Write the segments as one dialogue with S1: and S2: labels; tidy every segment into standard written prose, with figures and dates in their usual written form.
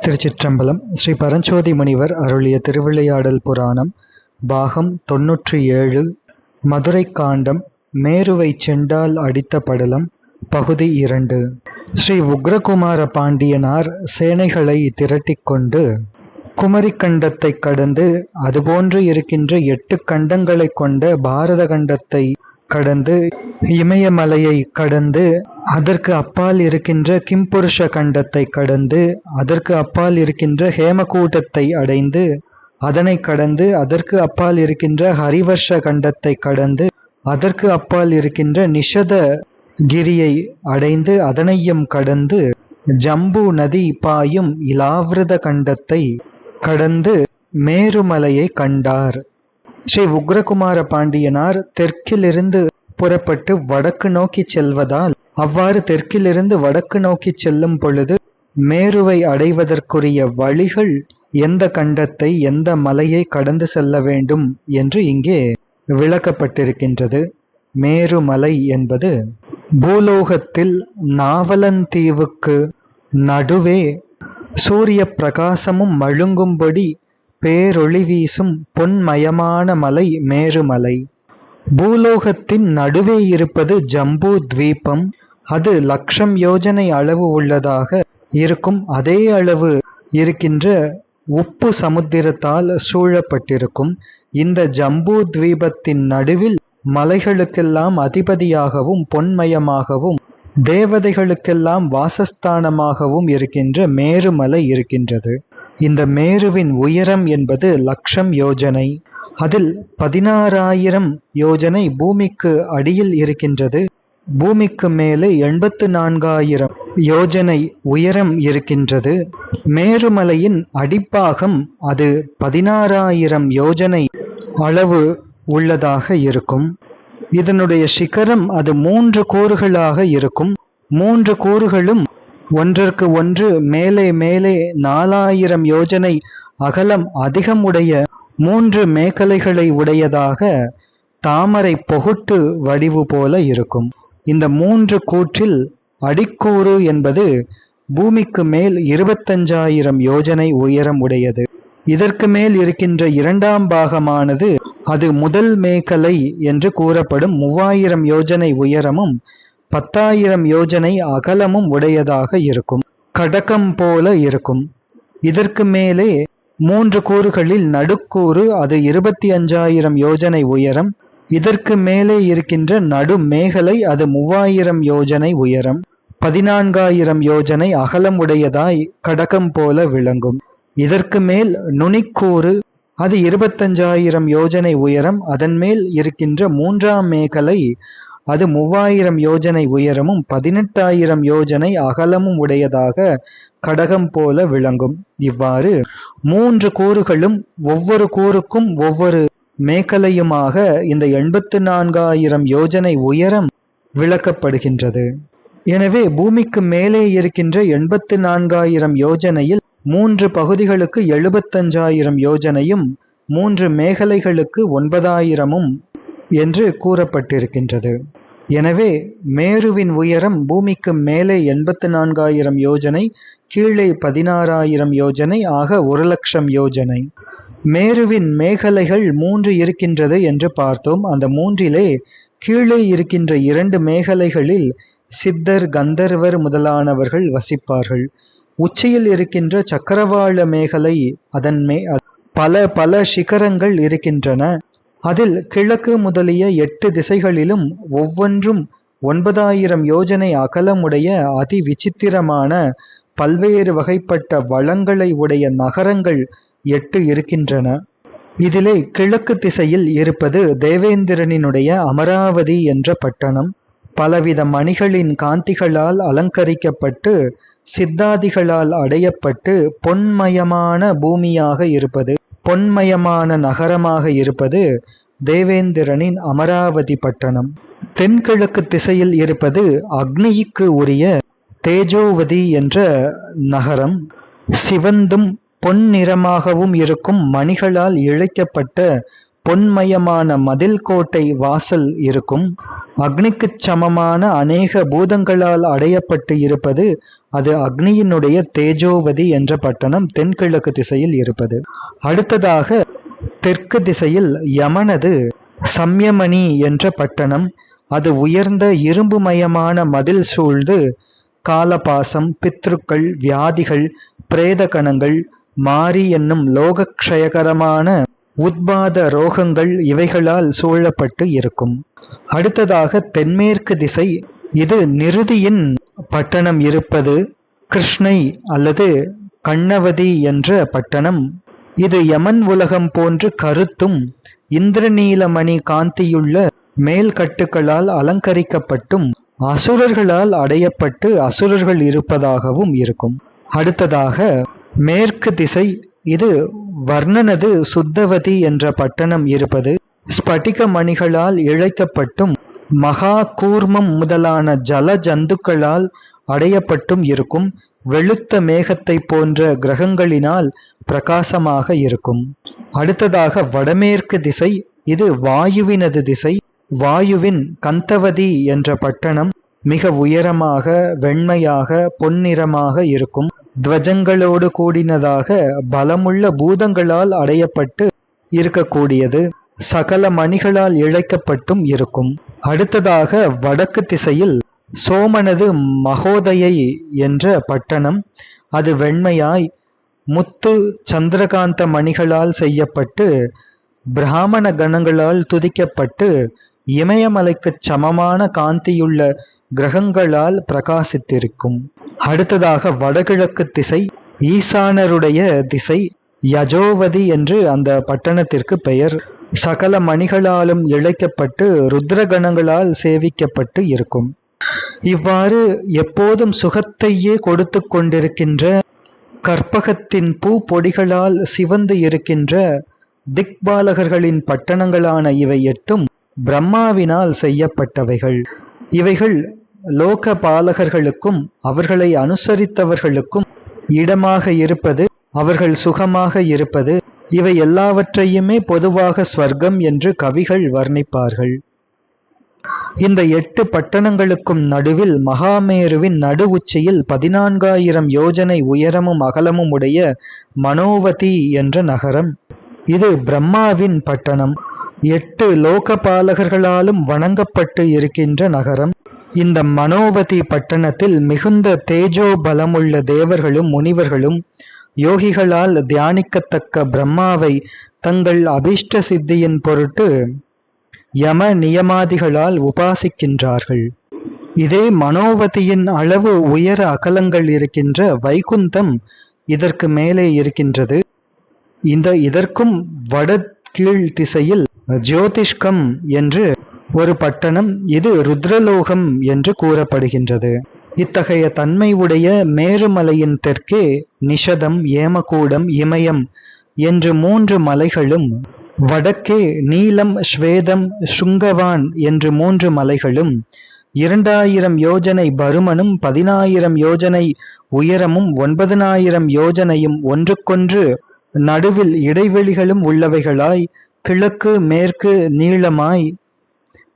S1: திருச்சிற்றம்பலம். ஸ்ரீ பரஞ்சோதி முனிவர் அருளிய திருவிளையாடல் புராணம் பாகம் 97 மதுரை காண்டம் மேருவைச் செண்டால் அடித்த படலம் பகுதி 2. ஸ்ரீ உக்ரகுமார பாண்டியனார் சேனைகளை திரட்டிக் கொண்டு குமரிக்கண்டத்தை கடந்து அதுபோன்று இருக்கின்ற 8 கண்டங்களை கொண்ட பாரத கண்டத்தை கடந்து இமயமலையை கடந்து அதற்கு அப்பால் இருக்கின்ற கிம்புருஷ கண்டத்தை கடந்து அதற்கு அப்பால் இருக்கின்ற ஹேமகூட்டத்தை அடைந்து அதனை கடந்து அதற்கு அப்பால் இருக்கின்ற ஹரிவர்ஷ கண்டத்தை கடந்து அதற்கு அப்பால் இருக்கின்ற நிஷத கிரியை அடைந்து அதனையும் கடந்து ஜம்பு நதி பாயும் இலாவிரத கண்டத்தை கடந்து மேருமலையை கண்டார். ஸ்ரீ உக்ரகுமார பாண்டியனார் தெற்கிலிருந்து புறப்பட்டு வடக்கு நோக்கி செல்வதால் அவ்வாறு தெற்கிலிருந்து வடக்கு நோக்கி செல்லும் பொழுது மேருவை அடைவதற்குரிய வழிகள் எந்த கண்டத்தை எந்த மலையை கடந்து செல்ல வேண்டும் என்று இங்கே விளக்கப்பட்டிருக்கின்றது. மேருமலை என்பது பூலோகத்தில் நாவலந்தீவுக்கு நடுவே சூரிய பிரகாசமும் மழுங்கும்படி பேரொளி வீசும் பொன்மயமான மலை மேருமலை. பூலோகத்தின் நடுவே இருப்பது ஜம்பு தீபம். அது 1,00,000 யோஜனை அளவு உள்ளதாக இருக்கும். அதே அளவு இருக்கின்ற உப்பு சமுத்திரத்தால் சூழப்பட்டிருக்கும். இந்த ஜம்பு தீபத்தின் நடுவில் மலைகளுக்கெல்லாம் அதிபதியாகவும் பொன்மயமாகவும் தேவதைகளுக்கெல்லாம் வாசஸ்தானமாகவும் இருக்கின்ற மேருமலை இருக்கின்றது. இந்த மேருவின் உயரம் என்பது 1,00,000 யோஜனை. அதில் 16,000 யோஜனை பூமிக்கு அடியில் இருக்கின்றது. பூமிக்கு மேலே 84,000 யோஜனை உயரம் இருக்கின்றது. மேருமலையின் அடிப்பாகம் அது 16,000 யோஜனை அளவு உள்ளதாக இருக்கும். இதனுடைய சிகரம் அது 3 கூறுகளாக இருக்கும். 3 கூறுகளும் ஒன்றிற்கு ஒன்று மேலே மேலே 4,000 யோஜனை அகலம் அதிகமுடைய 3 மேகலைகளை உடையதாக தாமரை பொகுட்டு வடிவு போல இருக்கும். இந்த 3 கூற்றில் அடிக்கூறு என்பது பூமிக்கு மேல் 25,000 யோஜனை உயரம் உடையது. இதற்கு மேல் இருக்கின்ற 2ஆம் பாகமானது அது முதல் மேகலை என்று கூறப்படும் 3,000 யோஜனை உயரமும் 10,000 யோஜனை அகலமும் உடையதாக இருக்கும். கடகம் போல இருக்கும். இதற்கு மேலே 3 கூறுகளில் நடுக்கூறு அது 25,000 யோஜனை உயரம். இதற்கு மேலே இருக்கின்ற நடு மேகலை அது 3,000 யோஜனை உயரம், 14,000 யோஜனை அகலம் உடையதாய் கடகம் போல விளங்கும். இதற்கு மேல் நுனிக்கூறு அது 25,000 யோஜனை உயரம். அதன் மேல் இருக்கின்ற 3ஆம் மேகலை அது 3,000 யோஜனை உயரமும் 18,000 யோஜனை அகலமும் உடையதாக கடகம் போல விளங்கும். இவ்வாறு 3 கூறுகளும் ஒவ்வொரு கூறுக்கும் ஒவ்வொரு மேகலையுமாக இந்த 84,000 யோஜனை உயரம் விளக்கப்படுகின்றது. எனவே பூமிக்கு மேலே இருக்கின்ற 84,000 யோஜனையில் 3 பகுதிகளுக்கு 75,000 யோஜனையும் 3 மேகலைகளுக்கு 9,000 என்று கூறப்பட்டிருக்கின்றது. எனவே மேருவின் உயரம் பூமிக்கு மேலே 84,000 யோஜனை, கீழே 16,000 யோஜனை, ஆக 1,00,000 யோஜனை. மேருவின் மேகலைகள் 3 இருக்கின்றது என்று பார்த்தோம். அந்த 3லே கீழே இருக்கின்ற 2 மேகலைகளில் சித்தர் கந்தர்வர் முதலானவர்கள் வசிப்பார்கள். உச்சியில் இருக்கின்ற சக்கரவாள மேகலை அதன் பல சிகரங்கள் இருக்கின்றன. அதில் கிழக்கு முதலிய 8 திசைகளிலும் ஒவ்வொன்றும் 9,000 யோஜனை அகலமுடைய அதி விசித்திரமான பல்வேறு வகைப்பட்ட வளங்களை உடைய நகரங்கள் 8 இருக்கின்றன. இதிலே கிழக்கு திசையில் இருப்பது தேவேந்திரனினுடைய அமராவதி என்ற பட்டணம். பலவித மணிகளின் காந்திகளால் அலங்கரிக்கப்பட்டு சித்தாதிகளால் அடையப்பட்டு பொன்மயமான பூமியாக இருப்பது, பொன்மயமான நகரமாக இருப்பது தேவேந்திரனின் அமராவதி பட்டணம். தென்கிழக்கு திசையில் இருப்பது அக்னிக்கு உரிய தேஜோவதி என்ற நகரம். சிவந்தும் பொன்னிறமாகவும் இருக்கும் மணிகளால் இழைக்கப்பட்ட பொன்மயமான மதில் கோட்டை வாசல் இருக்கும். அக்னிக்குச் சமமான அநேக பூதங்களால் அடையப்பட்டு இருப்பது அது அக்னியினுடைய தேஜோவதி என்ற பட்டணம் தென்கிழக்கு திசையில் இருப்பது. அடுத்ததாக தெற்கு திசையில் யமனது சம்யமணி என்ற பட்டணம். அது உயர்ந்த இரும்புமயமான மதில் சூழ்ந்து காலபாசம், பித்ருக்கள், வியாதிகள், பிரேத கணங்கள், மாரி என்னும் லோகக்ஷயகரமான உத்பாத ரோகங்கள் இவைகளால் சூழப்பட்டு இருக்கும். அடுத்ததாக தென்மேற்கு திசை. இது நிருதியின் பட்டணம் இருப்பது கிருஷ்ணை அல்லது கண்ணவதி என்ற பட்டணம். இது யமன் உலகம் போன்று கருத்தும் இந்திரநீலமணி காந்தியுள்ள மேல்கட்டுகளால் அலங்கரிக்கப்பட்டும் அசுரர்களால் அடையப்பட்டு அசுரர்கள் இருப்பதாகவும் இருக்கும். அடுத்ததாக மேற்கு திசை. இது வர்ணனது சுத்தவதி என்ற பட்டணம் இருப்பது ஸ்படிக மணிகளால் இழைக்கப்பட்டும் மகா கூர்மம் முதலான ஜல ஜந்துக்களால் அடையப்பட்டும் இருக்கும். வெளுத்த மேகத்தை போன்ற கிரகங்களினால் பிரகாசமாக இருக்கும். அடுத்ததாக வடமேற்கு திசை. இது வாயுவினது திசை. வாயுவின் கந்தவதி என்ற பட்டணம் மிக உயரமாக, வெண்மையாக, பொன்னிறமாக இருக்கும். துவஜங்களோடு கூடினதாக பலமுள்ள பூதங்களால் அடையப்பட்டு இருக்கக்கூடியது. சகல மணிகளால் இழைக்கப்பட்டும் இருக்கும். அடுத்ததாக வடக்கு திசையில் சோமனது மகோதயை என்ற பட்டணம். அது வெண்மையாய் முத்து சந்திரகாந்த மணிகளால் செய்யப்பட்டு பிராமண கணங்களால் துதிக்கப்பட்டு இமயமலைக்குச் சமமான காந்தியுள்ள கிரகங்களால் பிரகாசித்திருக்கும். அடுத்ததாக வடகிழக்கு திசை. ஈசானருடைய திசை. யஜோவதி என்று அந்த பட்டணத்திற்கு பெயர். சகல மணிகளாலும் இழைக்கப்பட்டு ருத்ரகணங்களால் சேவிக்கப்பட்டு இருக்கும். இவ்வாறு எப்போதும் சுகத்தையே கொடுத்து கொண்டிருக்கின்ற கற்பகத்தின் பூ பொடிகளால் சிவந்து இருக்கின்ற திக்பாலகர்களின் பட்டணங்களான இவை 8ம் பிரம்மாவினால் செய்யப்பட்டவைகள். இவைகள் லோக பாலகர்களுக்கும் அவர்களை அனுசரித்தவர்களுக்கும் இடமாக இருப்பது, அவர்கள் சுகமாக இருப்பது, இவை எல்லாவற்றையுமே பொதுவாக ஸ்வர்க்கம் என்று கவிகள் வர்ணிப்பார்கள். இந்த 8 பட்டணங்களுக்கும் நடுவில் மகாமேருவின் நடு உச்சியில் 14,000 யோஜனை உயரமும் அகலமும் உடைய மனோவதி என்ற நகரம். இது பிரம்மாவின் பட்டணம். 8 லோகபாலகர்களாலும் வணங்கப்பட்டு இருக்கின்ற நகரம். இந்த மனோவதி பட்டணத்தில் மிகுந்த தேஜோ பலமுள்ள தேவர்களும் முனிவர்களும் யோகிகளால் தியானிக்கத்தக்க பிரம்மாவை தங்கள் அபிஷ்ட சித்தியின் பொருட்டு யம நியமாதிகளால் உபாசிக்கின்றார்கள். இதே மனோவதியின் அளவு உயர அகலங்கள் இருக்கின்ற வைகுந்தம் இதற்கு மேலே இருக்கின்றது. இதற்கும் வட கீழ் திசையில் ஜோதிஷ்கம் என்று ஒரு பட்டணம். இது ருத்ரலோகம் என்று கூறப்படுகின்றது. இத்தகைய தன்மை உடைய மேருமலையின் தெற்கே நிஷதம், ஏமகூடம், இமயம் என்று 3 மலைகளும், வடக்கே நீலம், ஸ்வேதம், சுங்கவான் என்று 3 மலைகளும், 2000 யோஜனை பருமனும் 10,000 யோஜனை உயரமும் 9,000 யோஜனையும் ஒன்றுக்கொன்று நடுவில் இடைவெளிகளும் உள்ளவைகளாய் கிழக்கு மேற்கு நீளமாய்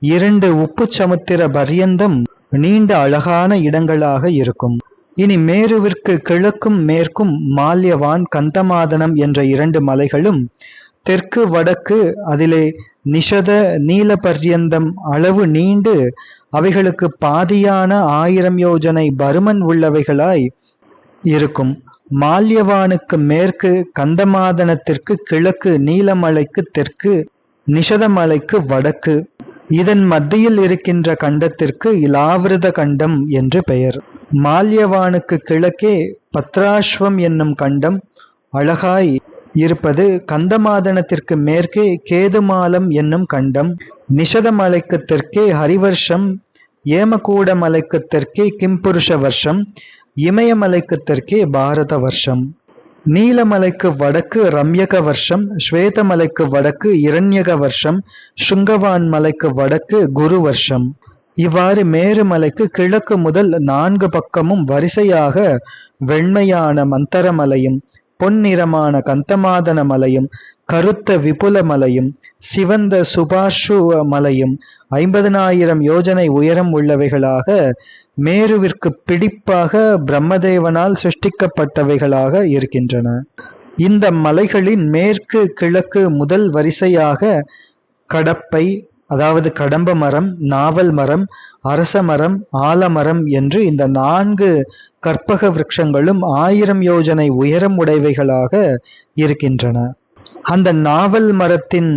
S1: 2 உப்பு சமுத்திர பர்யந்தம் நீண்ட அழகான இடங்களாக இருக்கும். இனி மேருவிற்கு கிழக்கும் மேற்கும் மால்யவான், கந்தமாதனம் என்ற 2 மலைகளும், தெற்கு வடக்கு அதிலே நிஷத நீல பர்யந்தம் அளவு நீண்டு அவைகளுக்கு பாதியான 1000 யோஜனை பருமன் உள்ளவைகளாய் இருக்கும். மால்யவானுக்கு மேற்கு, கந்தமாதனத்திற்கு கிழக்கு, நீலமலைக்கு தெற்கு, நிஷதமலைக்கு வடக்கு. இதன் மத்தியில் இருக்கின்ற கண்டத்திற்கு இலாவிருத கண்டம் என்று பெயர். மால்யவானுக்கு கிழக்கே பத்ராஸ்வம் என்னும் கண்டம் அழகாய் இருப்பது. கந்தமாதனத்திற்கு மேற்கே கேதுமாலம் என்னும் கண்டம். நிஷதமலைக்கு தெற்கே ஹரிவர்ஷம், ஏமகூட மலைக்கு தெற்கே கிம்புருஷ வருஷம், இமயமலைக்கு தெற்கே பாரத வருஷம். நீலமலைக்கு வடக்கு ரம்யக வருஷம், ஸ்வேதமலைக்கு வடக்கு இரண்யக வருஷம், சுங்கவான் மலைக்கு வடக்கு குரு வருஷம். இவ்வாறு மேருமலைக்கு கிழக்கு முதல் 4 பக்கமும் வரிசையாக வெண்மையான மந்தரமலையும் பொன்னிறமான கந்தமாதன மலையும் கருத்த விபுல மலையும் சிவந்த சுபாஷு மலையும் 50,000 யோஜனை உயரம் உள்ளவைகளாக மேருவிற்கு பிடிப்பாக பிரம்மதேவனால் சிருஷ்டிக்கப்பட்டவைகளாக இருக்கின்றன. இந்த மலைகளின் மேற்கு கிழக்கு முதல் வரிசையாக கடப்பை, அதாவது கடம்ப மரம், நாவல் மரம், அரச மரம், ஆலமரம் என்று இந்த 4 கற்பக விருட்சங்களும் 1000 யோஜனை உயரம் உடையவைகளாக இருக்கின்றன. அந்த நாவல் மரத்தின்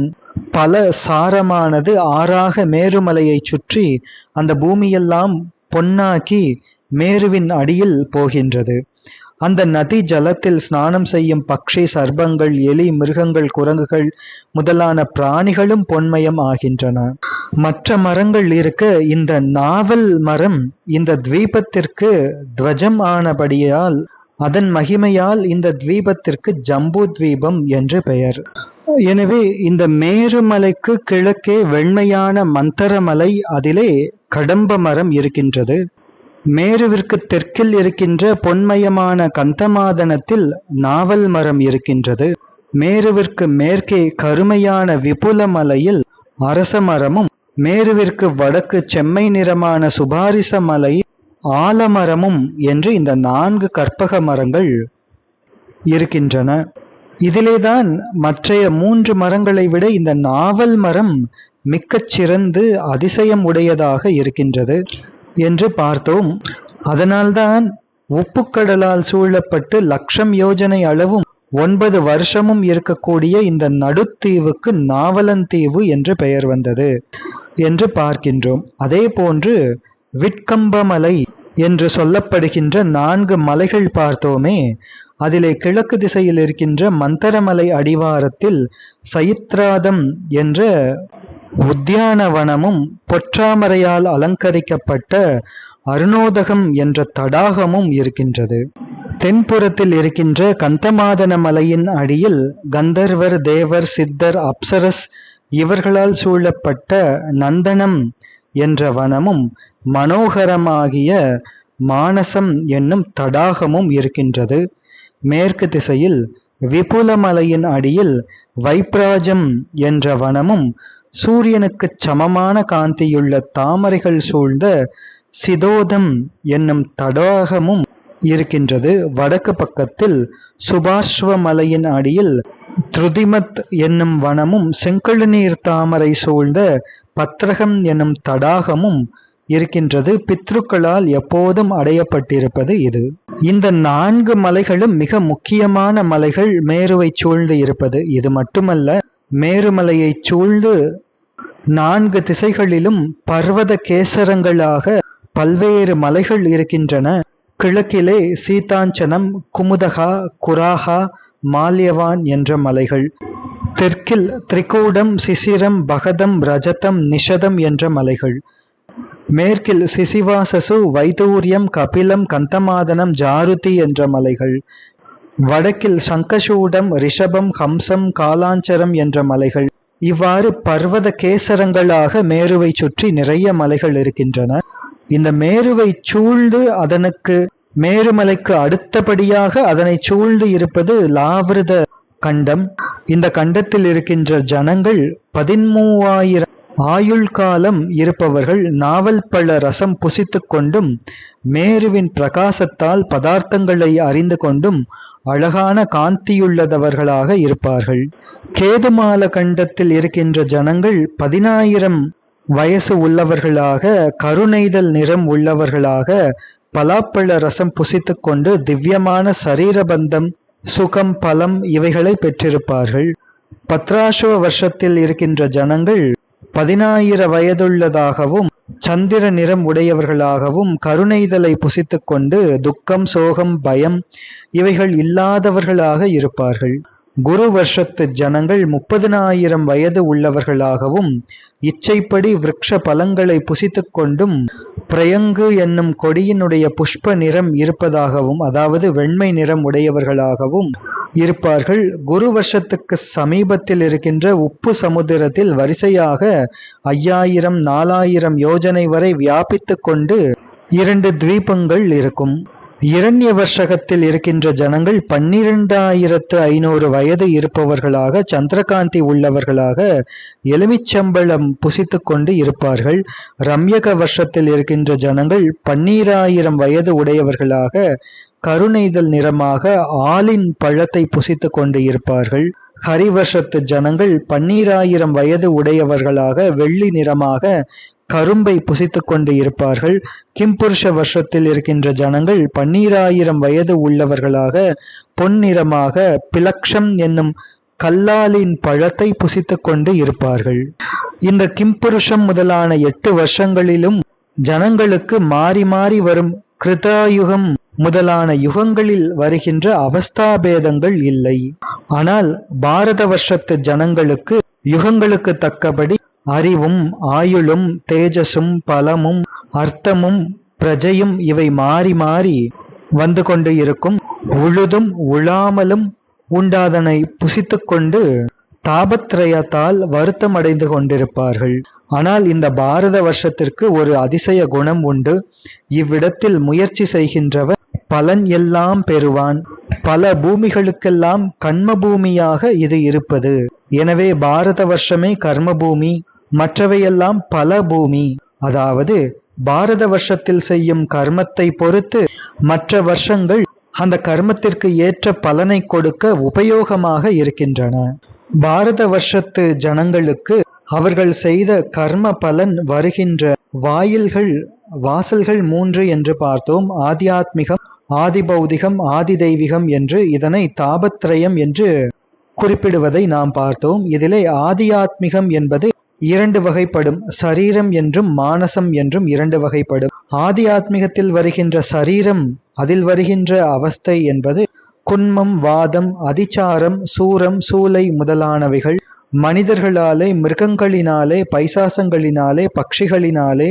S1: பல சாரமானது ஆறாக மேருமலையை சுற்றி அந்த பூமியெல்லாம் பொன்னாக்கி மேருவின் அடியில் போகின்றது. அந்த நதி ஜலத்தில் ஸ்நானம் செய்யும் பக்ஷி, சர்ப்பங்கள், எலி, மிருகங்கள், குரங்குகள் முதலான பிராணிகளும் பொன்மயம் ஆகின்றன. மற்ற மரங்கள் இருக்க இந்த நாவல் மரம் இந்த தீபத்திற்கு துவஜம் ஆனபடியால் அதன் மகிமையால் இந்த தீபத்திற்கு ஜம்பு தீபம் என்று பெயர். எனவே இந்த மேருமலைக்கு கிழக்கே வெண்மையான மந்தரமலை, அதிலே கடம்ப மரம் இருக்கின்றது. மேருவிற்கு தெற்கில் இருக்கின்ற பொன்மயமான கந்தமாதனத்தில் நாவல் மரம் இருக்கின்றது. மேருவிற்கு மேற்கே கருமையான விபுல மலையில் அரச மரமும், மேருவிற்கு வடக்கு செம்மை நிறமான சுபாரிச மலை ஆலமரமும் என்று இந்த 4 கற்பக மரங்கள் இருக்கின்றன. இதிலேதான் மற்றைய 3 மரங்களை விட இந்த நாவல் மரம் மிகச் சிறந்து அதிசயம் உடையதாக இருக்கின்றது என்று பார்த்தோம். அதனால்தான் உப்புக்கடலால் சூழப்பட்டு 1,00,000 யோஜனை அளவும் 9 வருஷமும் இருக்கக்கூடிய இந்த நடுத்தீவுக்கு நாவலந்தீவு என்று பெயர் வந்தது என்று பார்க்கின்றோம். அதே போன்று விட்கம்பமலை என்று சொல்லப்படுகின்ற 4 மலைகள் பார்த்தோமே, அதிலே கிழக்கு திசையில் இருக்கின்ற மந்தரமலை அடிவாரத்தில் சயித்ராதம் என்ற உத்தியானவனமும் பொற்றாமரையால் அலங்கரிக்கப்பட்ட அருணோதகம் என்ற தடாகமும் இருக்கின்றது. தென்புறத்தில் இருக்கின்ற கந்தமாதன மலையின் அடியில் கந்தர்வர், தேவர், சித்தர், அப்சரஸ் இவர்களால் சூழப்பட்ட நந்தனம் என்ற வனமும் மனோகரமாகிய மானசம் என்னும் தடாகமும் இருக்கின்றது. மேற்கு திசையில் விபுலமலையின் அடியில் வைப்ராஜம் என்ற வனமும் சூரியனுக்கு சமமான காந்தியுள்ள தாமரைகள் சூழ்ந்த சிதோதம் என்னும் தடாகமும் இருக்கின்றது. வடக்கு பக்கத்தில் சுபாஷ்வ மலையின் அடியில் திருதிமத் என்னும் வனமும் செங்கழுநீர் தாமரை சூழ்ந்த பத்ரகம் என்னும் தடாகமும் இருக்கின்றது. பித்ருக்களால் எப்போதும் அடையப்பட்டிருப்பது இது. இந்த 4 மலைகளும் மிக முக்கியமான மலைகள் மேருவை சூழ்ந்து இருப்பது. இது மட்டுமல்ல, மேருமலையை சூழ்ந்து 4 திசைகளிலும் பர்வத கேசரங்களாக பல்வேறு மலைகள் இருக்கின்றன. கிழக்கிலே சீதாஞ்சனம், குமுதகா, குராகா, மால்யவான் என்ற மலைகள். தெற்கில் திரிகூடம், சிசிரம், பகதம், ரஜதம், நிஷதம் என்ற மலைகள். மேற்கில் சிசிவாசசு, வைதூரியம், கபிலம், கந்தமாதனம், ஜாருதி என்ற மலைகள். வடக்கில் சங்கசூடம், ரிஷபம், ஹம்சம், காலாஞ்சரம் என்ற மலைகள். இவ்வாறு பர்வத கேசரங்களாக மேருவை சுற்றி நிறைய மலைகள் இருக்கின்றன. இந்த மேருவை சூழ்ந்து அதனுக்கு மேருமலைக்கு அடுத்தபடியாக அதனை சூழ்ந்து இருப்பது லாவிருத கண்டம். இந்த கண்டத்தில் இருக்கின்ற ஜனங்கள் 13,000 ஆயுள் காலம் இருப்பவர்கள். நாவல் பழ ரசம் புசித்து கொண்டும் மேருவின் பிரகாசத்தால் பதார்த்தங்களை அறிந்து கொண்டும் அழகான காந்தியுள்ளதவர்களாக இருப்பார்கள். கேதுமால கண்டத்தில் இருக்கின்ற ஜனங்கள் 10,000 வயசு உள்ளவர்களாக, கருணைதல் நிறம் உள்ளவர்களாக, பலாப்பழ ரசம் புசித்து கொண்டு திவ்யமான சரீரபந்தம், சுகம், பலம் இவைகளை பெற்றிருப்பார்கள். பத்ராசுவ வருஷத்தில் இருக்கின்ற ஜனங்கள் 10,000 வயதுள்ளதாகவும் சந்திர நிறம் உடையவர்களாகவும் கருணைதலை புசித்து கொண்டு துக்கம், சோகம், பயம் இவைகள் இல்லாதவர்களாக இருப்பார்கள். குரு வருஷத்து ஜனங்கள் 30,000 வயது உள்ளவர்களாகவும் இச்சைப்படி விருட்ச பலங்களை புசித்து கொண்டும் பிரயங்கு என்னும் கொடியினுடைய புஷ்ப நிறம் இருப்பதாகவும், அதாவது வெண்மை நிறம் உடையவர்களாகவும் இருப்பார்கள். குரு வருஷத்துக்கு சமீபத்தில் இருக்கின்ற உப்பு சமுத்திரத்தில் வரிசையாக 5,000, 4,000 யோஜனை வரை வியாபித்து கொண்டு 2 தீபங்கள் இருக்கும். இரண்யவர்ஷகத்தில் இருக்கின்ற ஜனங்கள் 12,500 வயது இருப்பவர்களாக, சந்திரகாந்தி உள்ளவர்களாக, எலுமிச்சம்பழம் புசித்துக் கொண்டு இருப்பார்கள். ரம்யக வருஷத்தில் இருக்கின்ற ஜனங்கள் 12,000 வயது உடையவர்களாக, கருணைதல் நிறமாக ஆலின் பழத்தை புசித்துக் கொண்டு இருப்பார்கள். ஹரிவர்ஷத்து ஜனங்கள் 12,000 வயது உடையவர்களாக, வெள்ளி நிறமாக கரும்பை புசித்துக் கொண்டு இருப்பார்கள். கிம்புருஷ வருஷத்தில் இருக்கின்ற ஜனங்கள் 12,000 வயது உள்ளவர்களாக, பொன்னிறமாக பிலக்ஷம் என்னும் கல்லாலின் பழத்தை புசித்துக் கொண்டு இருப்பார்கள். இந்த கிம்புருஷம் முதலான 8 வருஷங்களிலும் ஜனங்களுக்கு மாறி மாறி வரும் கிருதாயுகம் முதலான யுகங்களில் வருகின்ற அவஸ்தாபேதங்கள் இல்லை. ஆனால் பாரத வருஷத்து ஜனங்களுக்கு யுகங்களுக்கு தக்கபடி அறிவும் ஆயுளும் தேஜஸும் பலமும் அர்த்தமும் பிரஜையும் இவை மாறி மாறி வந்து கொண்டு இருக்கும். உழுதும் உழாமலும் உண்டாதனை புசித்துக் கொண்டு தாபத்ரயத்தால் வருத்தம் அடைந்து கொண்டிருப்பார்கள். ஆனால் இந்த பாரத வருஷத்திற்கு ஒரு அதிசய குணம் உண்டு. இவ்விடத்தில் முயற்சி செய்கின்றவர் பலன் எல்லாம் பெறுவான். பல பூமிகளுக்கெல்லாம் கர்ம பூமியாக இது இருப்பது. எனவே பாரத வருஷமே கர்ம பூமி, மற்றவையெல்லாம் பல பூமி. அதாவது பாரத வருஷத்தில் செய்யும் கர்மத்தை பொறுத்து மற்ற வருஷங்கள் அந்த கர்மத்திற்கு ஏற்ற பலனை கொடுக்க உபயோகமாக இருக்கின்றன. பாரத வருஷத்து ஜனங்களுக்கு அவர்கள் செய்த கர்ம பலன் வருகின்ற வாசல்கள் 3 என்று பார்த்தோம். ஆத்தியாத்மிகம், ஆதி பௌதிகம், ஆதி தெய்வீகம் என்று இதனை தாபத்ரயம் என்று குறிப்பிடுவதை நாம் பார்த்தோம். இதிலே ஆதியாத்மிகம் என்பது 2 வகைப்படும். சரீரம் என்றும் மானசம் என்றும் 2 வகைப்படும். ஆதியாத்மிகத்தில் வருகின்ற சரீரம், அதில் வருகின்ற அவஸ்தை என்பது குன்மம், வாதம், அதிச்சாரம், சூரம், சூலை முதலானவைகள் மனிதர்களாலே, மிருகங்களினாலே, பைசாசங்களினாலே, பட்சிகளினாலே,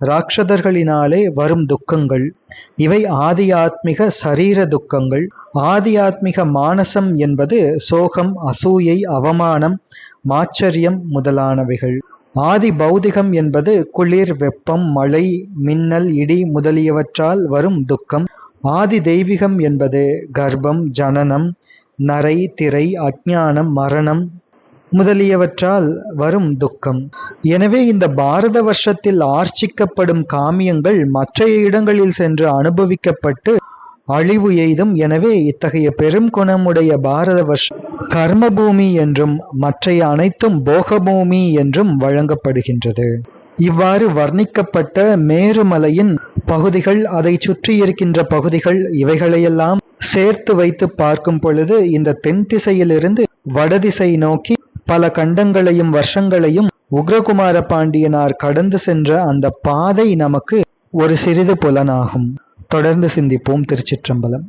S1: ராட்சதர்களினாலே வரும் துக்கங்கள். இவை ஆதியாத்மிக சரீர துக்கங்கள். ஆதியாத்மிக மானசம் என்பது சோகம், அசூயை, அவமானம், மாச்சரியம் முதலானவைகள். ஆதி பௌதிகம் என்பது குளிர், வெப்பம், மழை, மின்னல், இடி முதலியவற்றால் வரும் துக்கம். ஆதி தெய்வீகம் என்பது கர்ப்பம், ஜனனம், நரை, திரை, அஞ்ஞானம், மரணம் முதலியவற்றால் வரும் துக்கம். எனவே இந்த பாரத வருஷத்தில் ஆர்ச்சிக்கப்படும் காமியங்கள் மற்ற இடங்களில் சென்று அனுபவிக்கப்பட்டு அழிவு எய்தும். எனவே இத்தகைய பெரும் குணமுடைய பாரத வருஷம் கர்மபூமி என்றும் மற்றைய அனைத்தும் போகபூமி என்றும் வழங்கப்படுகின்றது. இவ்வாறு வர்ணிக்கப்பட்ட மேருமலையின் பகுதிகள், அதை சுற்றி இருக்கின்ற பகுதிகள், இவைகளையெல்லாம் சேர்த்து வைத்து பார்க்கும் பொழுது இந்த தென் திசையிலிருந்து வடதிசை நோக்கி பல கண்டங்களையும் வருஷங்களையும் உக்ரகுமார பாண்டியனார் கடந்து சென்ற அந்த பாதை நமக்கு ஒரு சிறிது புலனாகும். தொடர்ந்து சிந்திப்போம். திருச்சிற்றம்பலம்.